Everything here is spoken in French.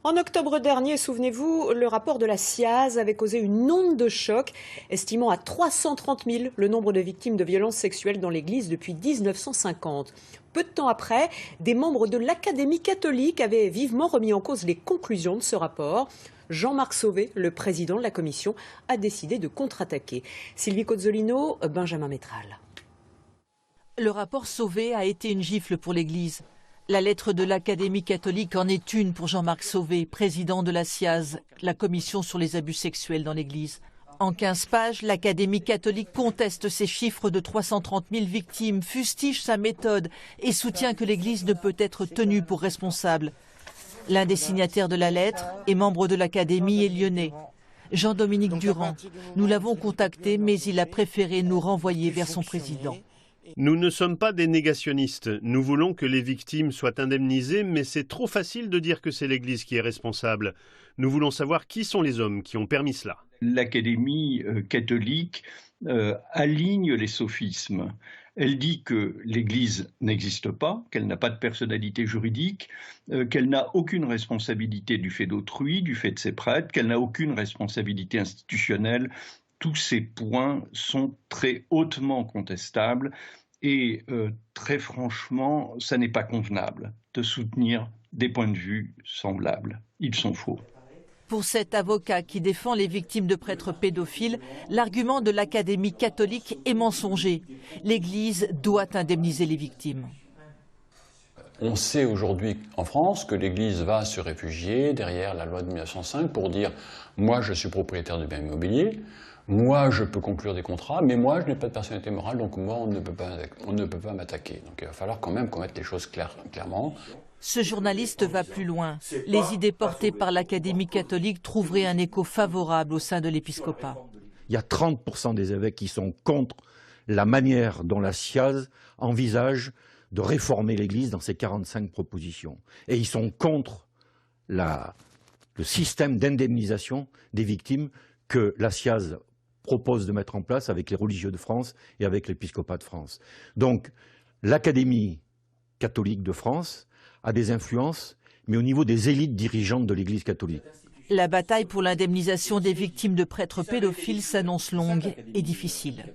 En octobre dernier, souvenez-vous, le rapport de la SIAZ avait causé une onde de choc, estimant à 330 000 le nombre de victimes de violences sexuelles dans l'Église depuis 1950. Peu de temps après, des membres de l'Académie catholique avaient vivement remis en cause les conclusions de ce rapport. Jean-Marc Sauvé, le président de la commission, a décidé de contre-attaquer. Sylvie Cozzolino, Benjamin Métral. Le rapport Sauvé a été une gifle pour l'Église. La lettre de l'Académie catholique en est une pour Jean-Marc Sauvé, président de la SIAZ, la commission sur les abus sexuels dans l'Église. En 15 pages, l'Académie catholique conteste ces chiffres de 330 000 victimes, fustige sa méthode et soutient que l'Église ne peut être tenue pour responsable. L'un des signataires de la lettre et membre de l'Académie est lyonnais. Jean-Dominique Durand. Nous l'avons contacté, mais il a préféré nous renvoyer vers son président. Nous ne sommes pas des négationnistes. Nous voulons que les victimes soient indemnisées, mais c'est trop facile de dire que c'est l'Église qui est responsable. Nous voulons savoir qui sont les hommes qui ont permis cela. L'Académie catholique aligne les sophismes. Elle dit que l'Église n'existe pas, qu'elle n'a pas de personnalité juridique, qu'elle n'a aucune responsabilité du fait d'autrui, du fait de ses prêtres, qu'elle n'a aucune responsabilité institutionnelle. Tous ces points sont très hautement contestables et très franchement, ça n'est pas convenable de soutenir des points de vue semblables. Ils sont faux. Pour cet avocat qui défend les victimes de prêtres pédophiles, l'argument de l'Académie catholique est mensonger. L'Église doit indemniser les victimes. On sait aujourd'hui en France que l'Église va se réfugier derrière la loi de 1905 pour dire « moi je suis propriétaire de biens immobiliers ». Moi, je peux conclure des contrats, mais moi, je n'ai pas de personnalité morale, donc moi, on ne peut pas m'attaquer. Donc il va falloir quand même qu'on mette les choses clairement. Ce journaliste va plus loin. Les idées portées par l'Académie catholique trouveraient un écho favorable au sein de l'épiscopat. Il y a 30% des évêques qui sont contre la manière dont la SIAZ envisage de réformer l'Église dans ses 45 propositions. Et ils sont contre le système d'indemnisation des victimes que la SIAZ propose de mettre en place avec les religieux de France et avec l'épiscopat de France. Donc l'Académie catholique de France a des influences, mais au niveau des élites dirigeantes de l'Église catholique. La bataille pour l'indemnisation des victimes de prêtres pédophiles s'annonce longue et difficile.